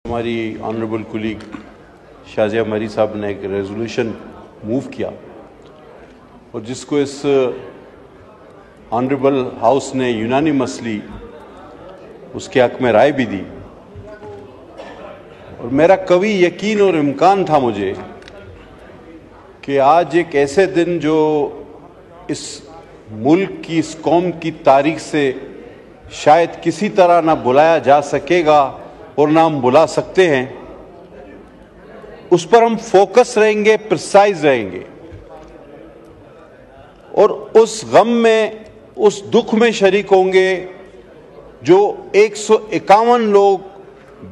हमारी honourable colleague Shazia मरी साहब ने एक रेजोल्यूशन मूव किया और जिसको इस ऑनरेबल हाउस ने यूनानिमसली उसके हक में राय भी दी। और मेरा कभी यकीन और इम्कान था मुझे कि आज एक ऐसे दिन जो इस मुल्क की, इस कौम की तारीख से शायद किसी तरह ना बुलाया जा सकेगा और ना हम बुला सकते हैं, उस पर हम फोकस रहेंगे, प्रिसाइज रहेंगे और उस गम में, उस दुख में शरीक होंगे जो 151 लोग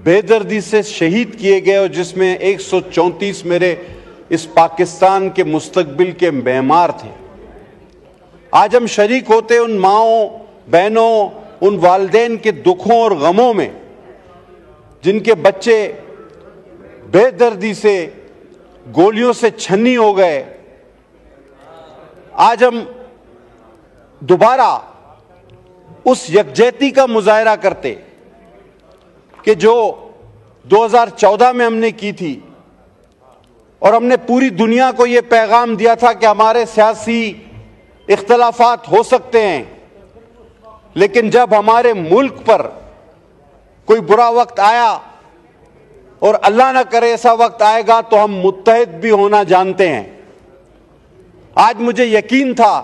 बेदर्दी से शहीद किए गए और जिसमें 134 मेरे इस पाकिस्तान के मुस्तकबिल के मेहमान थे। आज हम शरीक होते उन माओं, बहनों, उन वालिदैन के दुखों और गमों में जिनके बच्चे बेदर्दी से गोलियों से छन्नी हो गए। आज हम दोबारा उस यकजहती का मुजाहरा करते कि जो 2014 में हमने की थी और हमने पूरी दुनिया को यह पैगाम दिया था कि हमारे सियासी इख्तलाफात हो सकते हैं, लेकिन जब हमारे मुल्क पर कोई बुरा वक्त आया और अल्लाह ना करे ऐसा वक्त आएगा तो हम मुत्तहिद भी होना जानते हैं। आज मुझे यकीन था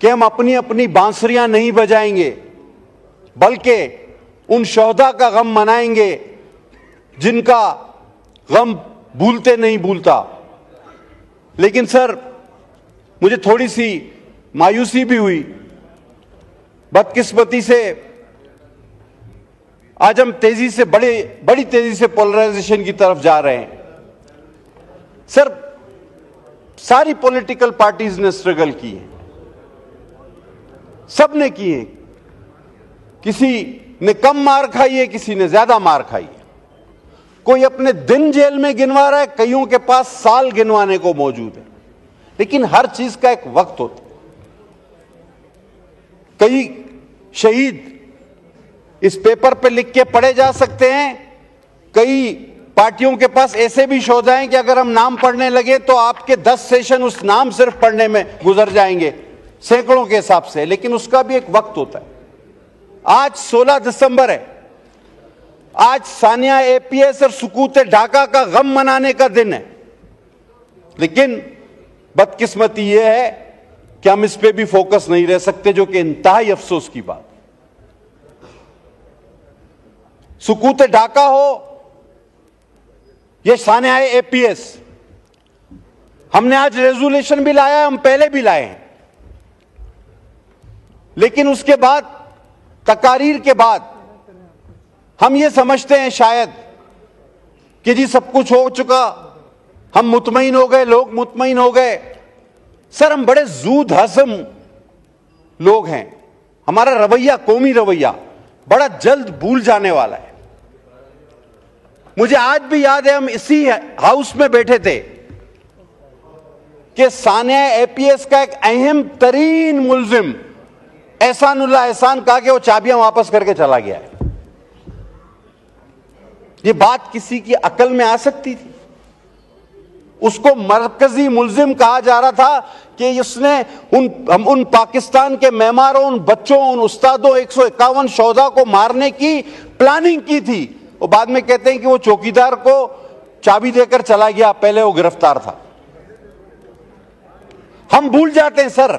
कि हम अपनी अपनी बांसुरियां नहीं बजाएंगे बल्कि उन शोहदा का गम मनाएंगे जिनका गम भूलते नहीं भूलता। लेकिन सर, मुझे थोड़ी सी मायूसी भी हुई। बदकिस्मती से आज हम तेजी से बड़ी तेजी से पोलराइजेशन की तरफ जा रहे हैं। सर, सारी पॉलिटिकल पार्टीज ने स्ट्रगल की है, सब ने की है। किसी ने कम मार खाई है, किसी ने ज्यादा मार खाई है। कोई अपने दिन जेल में गिनवा रहा है, कईयों के पास साल गिनवाने को मौजूद है। लेकिन हर चीज का एक वक्त होता है। कई शहीद इस पेपर पे लिख के पढ़े जा सकते हैं। कई पार्टियों के पास ऐसे भी शोधा हैं कि अगर हम नाम पढ़ने लगे तो आपके 10 सेशन उस नाम सिर्फ पढ़ने में गुजर जाएंगे, सैकड़ों के हिसाब से। लेकिन उसका भी एक वक्त होता है। आज 16 दिसंबर है। आज सानिया एपीएस और सुकूत ढाका का गम मनाने का दिन है। लेकिन बदकिस्मती यह है कि हम इस पे भी फोकस नहीं रह सकते, जो कि इंतहाई अफसोस की बात। सुकूत ढाका हो यह सानिया एपीएस, हमने आज रेजोल्यूशन भी लाया, हम पहले भी लाए हैं। लेकिन उसके बाद, तकारीर के बाद, हम ये समझते हैं शायद कि जी सब कुछ हो चुका, हम मुतमईन हो गए, लोग मुतमईन हो गए। सर, हम बड़े जूद हज़म लोग हैं। हमारा रवैया, कौमी रवैया बड़ा जल्द भूल जाने वाला है। मुझे आज भी याद है, हम इसी हाउस में बैठे थे कि सानिया एपीएस का एक अहम तरीन मुल्जिम एहसानुल्लाह एहसान कहा कि वो चाबियां वापस करके चला गया है। ये बात किसी की अकल में आ सकती थी? उसको मरकजी मुल्जिम कहा जा रहा था कि उसने उन पाकिस्तान के मेहमानों, उन बच्चों, उन उस्तादों, 151 शोधा को मारने की प्लानिंग की थी। और बाद में कहते हैं कि वो चौकीदार को चाबी देकर चला गया, पहले वो गिरफ्तार था। हम भूल जाते हैं सर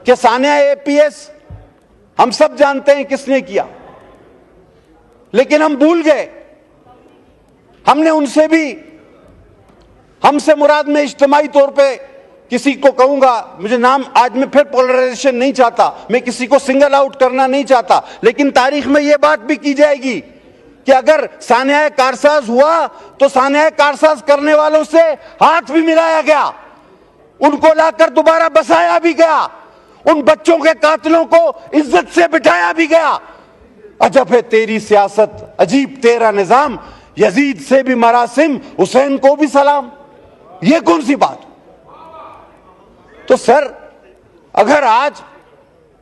कि सानिया एपीएस हम सब जानते हैं किसने किया, लेकिन हम भूल गए। हमने उनसे भी, हमसे मुराद में इज्तिमाई तौर पे किसी को कहूंगा, मुझे नाम, आज मैं फिर पोलराइजेशन नहीं चाहता, मैं किसी को सिंगल आउट करना नहीं चाहता, लेकिन तारीख में यह बात भी की जाएगी कि अगर सानिया कारसाज हुआ तो सानिया कारसाज करने वालों से हाथ भी मिलाया गया, उनको लाकर दोबारा बसाया भी गया, उन बच्चों के कातिलों को इज्जत से बिठाया भी गया। अजब है तेरी सियासत, अजीब तेरा निजाम, यजीद से भी मरासिम, हुसैन को भी सलाम। ये कौन सी बात? तो सर, अगर आज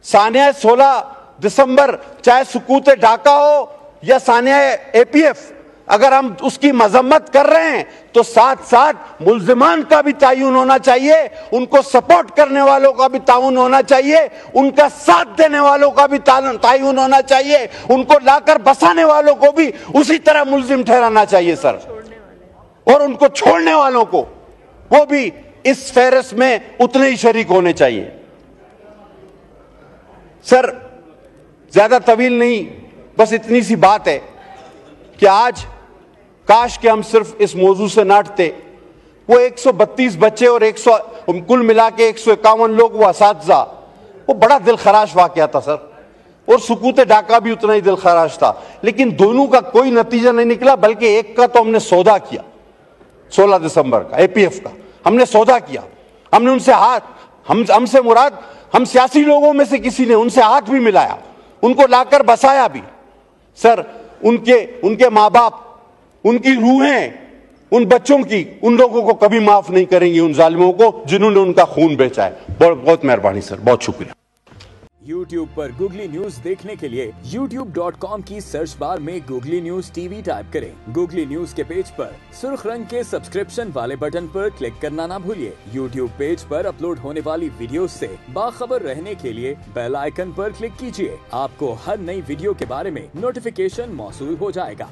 सानिया 16 दिसंबर, चाहे सुकूत ढाका हो या सानिया एपीएफ, अगर हम उसकी मजम्मत कर रहे हैं तो साथ साथ मुल्जिमान का भी तायुन होना चाहिए, उनको सपोर्ट करने वालों का भी ताउन होना चाहिए, उनका साथ देने वालों का भी तायुन होना चाहिए, उनको लाकर बसाने वालों को भी उसी तरह मुल्जिम ठहराना चाहिए सर, और उनको छोड़ने वालों को वो भी इस फेहरिस्त में उतने ही शरीक होने चाहिए। सर ज्यादा तवील नहीं, बस इतनी सी बात है कि आज काश कि हम सिर्फ इस मौजू से नाटते। वो 132 बच्चे और 100 कुल मिला के 151 लोग, वो असातिज़ा, वो बड़ा दिल खराश वाकया था सर, और सुकूत ढाका भी उतना ही दिल खराश था, लेकिन दोनों का कोई नतीजा नहीं निकला, बल्कि एक का तो हमने सौदा किया 16 दिसंबर का, एपीएफ का हमने सौदा किया, हमने उनसे हाथ, हमसे मुराद हम सियासी लोगों में से किसी ने उनसे हाथ भी मिलाया, उनको लाकर बसाया भी। सर उनके माँ बाप, उनकी रूहें, उन बच्चों की, उन लोगों को कभी माफ नहीं करेंगी, उन जालिमों को जिन्होंने उनका खून बेचा है। बहुत बहुत मेहरबानी सर, बहुत शुक्रिया। YouTube पर गूगली न्यूज देखने के लिए youtube.com की सर्च बार में गूगली न्यूज टीवी टाइप करें। गूगली न्यूज के पेज पर सुर्ख रंग के सब्सक्रिप्शन वाले बटन पर क्लिक करना ना भूलिए। YouTube पेज पर अपलोड होने वाली वीडियो से बाखबर रहने के लिए बेल आइकन पर क्लिक कीजिए। आपको हर नई वीडियो के बारे में नोटिफिकेशन मौसूल हो जाएगा।